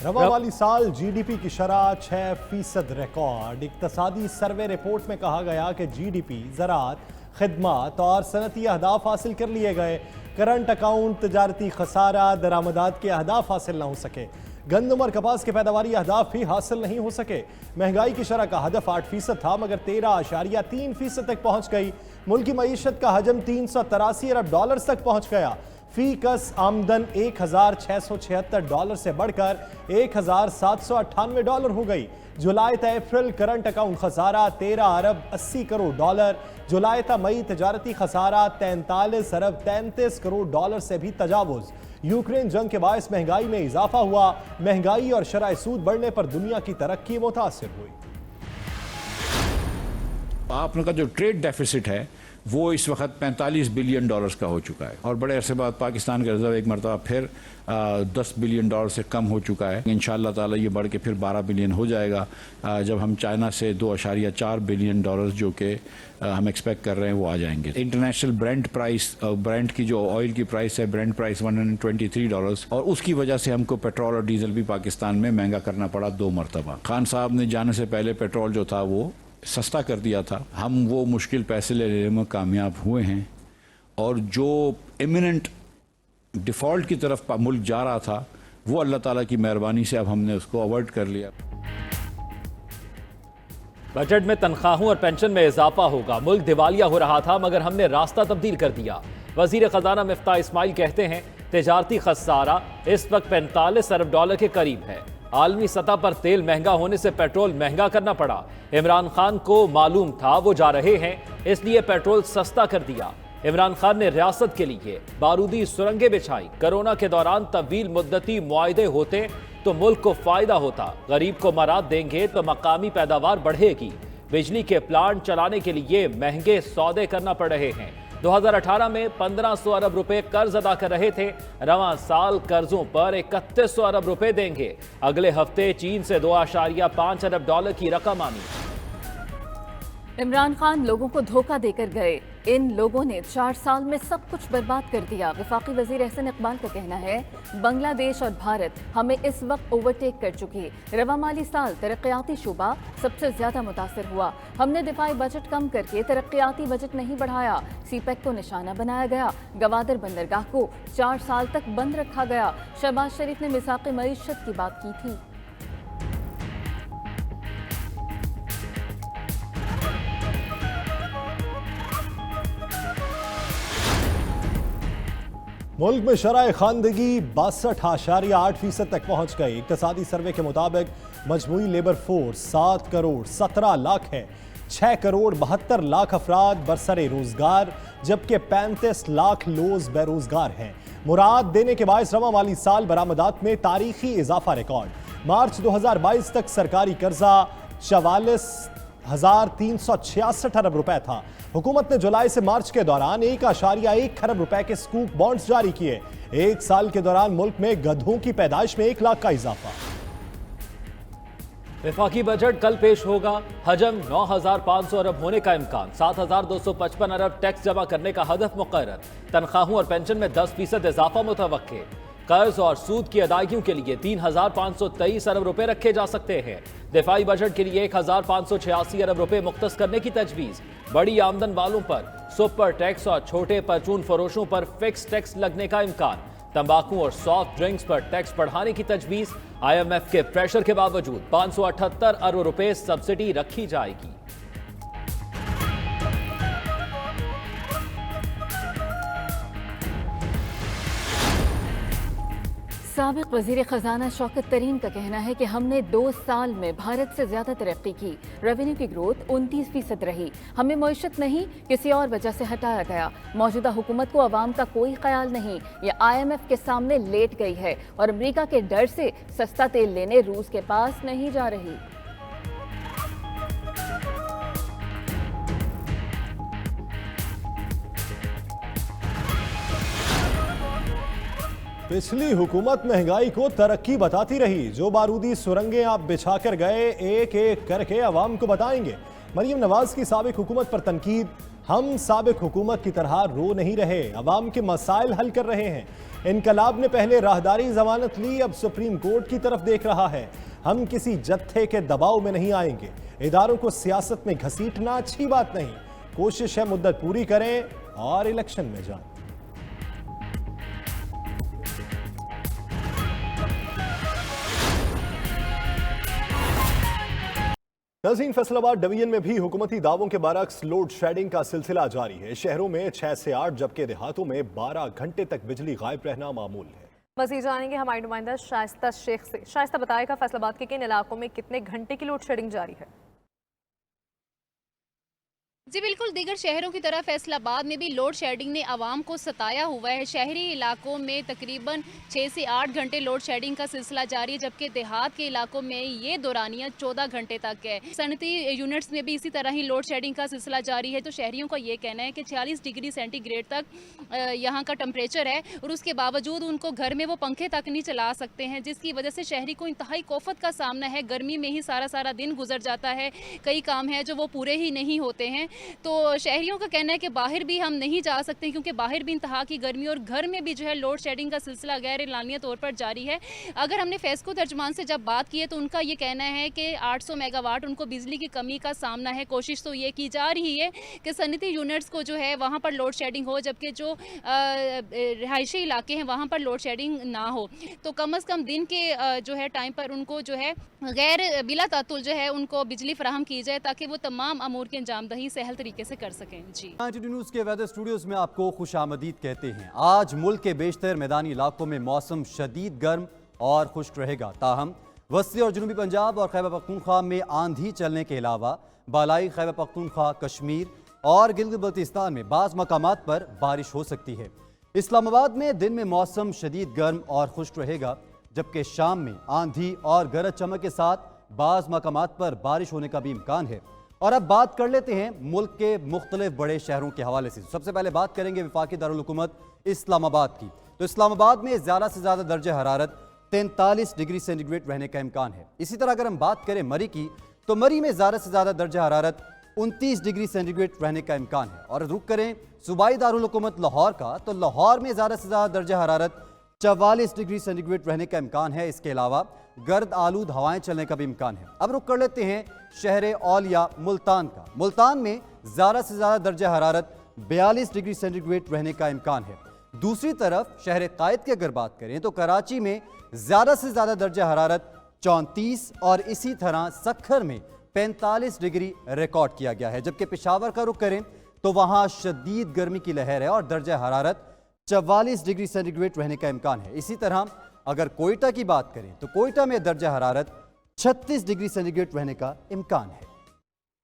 रवा वाली साल जीडीपी की शरह 6% रिकॉर्ड। इक्तसादी सर्वे रिपोर्ट में कहा गया कि जीडीपी, ज़राअत, खिदमत और सनती अहदाफ हासिल कर लिए गए। करंट अकाउंट, तजारती खसारा, दरामदात के अहदाफ हासिल न हो सके। गंदम और कपास के पैदावारी अहदाफ भी हासिल नहीं हो सके। महंगाई की शरह का हदफ 8% था मगर 13.3% तक पहुंच गई। मुल्क की मईशत का हजम 383 अरब डॉलर तक पहुंच गया। फी कस आमदन $1,676 से बढ़कर $1,798 हो गई। जुलाई ता अप्रैल करंट अकाउंट खसारा 13 अरब 80 करोड़ डॉलर। जुलाई ता मई तजारती खसारा 43 अरब 33 करोड़ डॉलर से भी तजावुज। यूक्रेन जंग के बायस महंगाई में इजाफा हुआ। महंगाई और शरह सूद बढ़ने पर दुनिया की तरक्की मुतासिर हुई। आपने का जो ट्रेड डेफिसिट है वो इस वक्त $45 बिलियन का हो चुका है और बड़े अरसे बाद पाकिस्तान का रिजर्व एक मरतबा फिर $10 बिलियन से कम हो चुका है। इंशाअल्लाह ताला ये बढ़ के फिर $12 बिलियन हो जाएगा जब हम चाइना से $2.4 बिलियन जो कि हम एक्सपेक्ट कर रहे हैं वो आ जाएंगे। इंटरनेशनल ब्रेंट प्राइस, ब्रेंट की जो ऑयल की प्राइस है, ब्रेंट प्राइस $123 और उसकी वजह से हमको पेट्रोल और डीजल भी पाकिस्तान में महंगा करना पड़ा 2 मरतबा। खान साहब ने जाने से पहले पेट्रोल जो था वो सस्ता कर दिया था। हम वो मुश्किल पैसे लेने में कामयाब हुए हैं और जो इमिनेंट डिफ़ॉल्ट की तरफ मुल्क जा रहा था वो अल्लाह ताला की मेहरबानी से अब हमने उसको अवॉइड कर लिया। बजट में तनख्वाहों और पेंशन में इजाफा होगा। मुल्क दिवालिया हो रहा था मगर हमने रास्ता तब्दील कर दिया। वजीर खजाना मिफ्ताह इस्माइल कहते हैं तिजारती खसारा इस वक्त $45 अरब के करीब है। आलमी सतह पर तेल महंगा होने से पेट्रोल महंगा करना पड़ा। इमरान खान को मालूम था वो जा रहे हैं इसलिए पेट्रोल सस्ता कर दिया। इमरान खान ने रियासत के लिए बारूदी सुरंगें बिछाई। कोरोना के दौरान तवील मुद्दती मुआहदे होते तो मुल्क को फायदा होता। गरीब को मराद देंगे तो मकामी पैदावार बढ़ेगी। बिजली के प्लांट चलाने के लिए महंगे सौदे करना पड़ रहे हैं। 2018 में 1500 अरब रुपए कर्ज अदा कर रहे थे। रवां साल कर्जों पर 3100 अरब रुपए देंगे। अगले हफ्ते चीन से $2.5 अरब की रकम आनी। इमरान खान लोगों को धोखा देकर गए। इन लोगों ने 4 साल में सब कुछ बर्बाद कर दिया। वफाकी वजीर एहसन इकबाल का कहना है बांग्लादेश और भारत हमें इस वक्त ओवरटेक कर चुकी। रवा माली साल तरक्याती शुबा सबसे ज्यादा मुतासर हुआ। हमने दिफाई बजट कम करके तरक्याती बजट नहीं बढ़ाया। सीपैक को निशाना बनाया गया। गवादर बंदरगाह को 4 साल तक बंद रखा गया। शहबाज शरीफ ने मिसाक मईशत की बात की थी। मुल्क में शरह खानदगी 62.8% तक पहुंच गई। इक्तसादी सर्वे के मुताबिक मजमूई लेबर फोर्स 7 करोड़ 17 लाख है। 6 करोड़ 72 लाख अफराद बरसरे रोजगार जबकि 35 लाख लोग बेरोजगार हैं। मुराद देने के बायस रवा माली साल बरामदात में तारीखी इजाफा रिकॉर्ड। मार्च 2022 तक सरकारी कर्जा 44,366 अरब रुपए था। हुकूमत ने जुलाई से मार्च के दौरान 1.1 खरब रुपए के स्कूप बॉन्ड्स जारी किए। एक साल के दौरान मुल्क में गधों की पैदाइश में 1 लाख का इजाफा। वफाकी बजट कल पेश होगा। हजम 9,500 अरब होने का इम्कान। 7,255 अरब टैक्स जमा करने का हदफ मुकर्रर। तनख्वाहों और पेंशन में 10% इजाफा मुतवक्के। कर्ज और सूद की अदायगियों के लिए 3,523 अरब रुपए रखे जा सकते हैं। दिफाई बजट के लिए 1,586 अरब रुपए मुख्तस करने की तजवीज़। बड़ी आमदन वालों पर सुपर टैक्स और छोटे परचून फरोशों पर फिक्स टैक्स लगने का इम्कान। तंबाकू और सॉफ्ट ड्रिंक्स पर टैक्स बढ़ाने की तजवीज़। IMF के प्रेशर के बावजूद 578 अरब रुपए सब्सिडी रखी जाएगी। साबिक वजीर खजाना शौकत तरीन का कहना है कि हमने 2 साल में भारत से ज्यादा तरक्की की। रेवेन्यू की ग्रोथ 29% रही। हमें मईशत नहीं किसी और वजह से हटाया गया। मौजूदा हुकूमत को अवाम का कोई ख्याल नहीं। ये IMF के सामने लेट गई है और अमेरिका के डर से सस्ता तेल लेने रूस के पास नहीं जा रही। पिछली हुकूमत महंगाई को तरक्की बताती रही। जो बारूदी सुरंगें आप बिछाकर गए एक एक करके अवाम को बताएंगे। मरीम नवाज की साबिक हुकूमत पर तनकीद। हम साबिक हुकूमत की तरह रो नहीं रहे, अवाम के मसाइल हल कर रहे हैं। इनकलाब ने पहले राहदारी जमानत ली, अब सुप्रीम कोर्ट की तरफ देख रहा है। हम किसी जत्थे के दबाव में नहीं आएंगे। इदारों को सियासत में घसीटना अच्छी बात नहीं। कोशिश है मुद्दत पूरी करें और इलेक्शन में जाएं। नाज़रीन, फैसलाबाद डिवीजन में भी हुकूमती दावों के बरक्स लोड शेडिंग का सिलसिला जारी है। शहरों में 6 से 8 जबकि देहातों में 12 घंटे तक बिजली गायब रहना मामूल है। मज़ीद जानेंगे हमारी नुमाइंदा शाइस्ता शेख से। शाइस्ता, बताएगा फैसलाबाद के किन इलाकों में कितने घंटे की लोड शेडिंग जारी है? जी बिल्कुल, दीगर शहरों की तरह फैसलाबाद में भी लोड शेडिंग ने आवाम को सताया हुआ है। शहरी इलाकों में तकरीबन 6 से 8 घंटे लोड शेडिंग का सिलसिला जारी है, जबकि देहात के इलाकों में ये दौरानिया 14 घंटे तक है। सनती यूनिट्स में भी इसी तरह ही लोड शेडिंग का सिलसिला जारी है। तो शहरियों का ये कहना है कि 46 डिग्री सेंटीग्रेड तक यहाँ का टेम्परेचर है और उसके बावजूद उनको घर में वो पंखे तक नहीं चला सकते हैं, जिसकी वजह से शहरी को इंतहाई कोफत का सामना है। गर्मी में ही सारा दिन गुजर जाता है, कई काम हैं जो वो पूरे ही नहीं होते हैं। तो शहरियों का कहना है कि बाहर भी हम नहीं जा सकते क्योंकि बाहर भी इंतहा की गर्मी और घर में भी जो है लोड शेडिंग का सिलसिला गैर एलानिया तौर पर जारी है। अगर हमने फेस्को तर्जमान से जब बात की है तो उनका ये कहना है कि 800 मेगावाट उनको बिजली की कमी का सामना है। कोशिश तो ये की जा रही है कि सनती यूनिट्स को जो है वहाँ पर लोड शेडिंग हो, जबकि जो रिहायशी इलाके हैं वहाँ पर लोड शेडिंग ना हो। तो कम अज़ कम दिन के जो है टाइम पर उनको जो है गैर बिला तातुल जो है उनको बिजली फराहम की जाए ताकि वो तमाम अमूर की अंजामदही सहल तरीके से कर सकें। जी, न्यूज़ के वेदर स्टूडियोज में आपको खुशामदीद कहते हैं। आज मुल्क के बेशतर मैदानी इलाकों में मौसम शदीद गर्म और खुश्क रहेगा, ताहम वस्ती और जनूबी पंजाब और खैबर पख्तूनख्वा में आंधी चलने के अलावा बालाई खैबर पख्तूनख्वा, कश्मीर और गिलगित बल्तिस्तान में बाज़ मकामात पर बारिश हो सकती है। इस्लामाबाद में दिन में मौसम शदीद गर्म और खुश्क रहेगा, जबकि शाम में आंधी और गरज चमक के साथ बाज़ मकामात पर बारिश होने का भी इम्कान है। और अब बात कर लेते हैं मुल्क के मुख्तलिफ बड़े शहरों के हवाले से। सबसे पहले बात करेंगे वफाकी दारुल हुकूमत इस्लामाबाद की। तो इस्लामाबाद में ज़्यादा से ज़्यादा दर्जा हरारत 43 डिग्री सेंटीग्रेड रहने का इम्कान है। इसी तरह अगर हम बात करें मरी की, तो मरी में ज़्यादा से ज़्यादा दर्जा हरारत 29 डिग्री सेंटीग्रेड रहने का इम्कान है। और रुक करें सूबाई दारुल हुकूमत लाहौर का, तो लाहौर में ज़्यादा से ज़्यादा दर्जा हरारत 44 डिग्री सेंटीग्रेड रहने का इम्कान है। इसके अलावा गर्द आलूद हवाएं चलने का भी इम्कान है। अब रुक कर लेते हैं शहर औलिया मुल्तान का। मुल्तान में ज़्यादा से ज़्यादा दर्जा हरारत 42 डिग्री सेंटीग्रेड रहने का इम्कान है। दूसरी तरफ शहर कायद की अगर बात करें तो कराची में ज़्यादा से ज़्यादा दर्जा हरारत 34 और इसी तरह सखर में 45 डिग्री रिकॉर्ड किया गया है। जबकि पेशावर का रुख करें तो वहाँ शदीद गर्मी की लहर है और दर्जा हरारत 44 डिग्री सेंटीग्रेड रहने का इम्कान है। इसी तरह अगर कोयटा की बात करें तो कोयटा में दर्जा हरारत 36 डिग्री सेंटीग्रेड रहने का इम्कान है।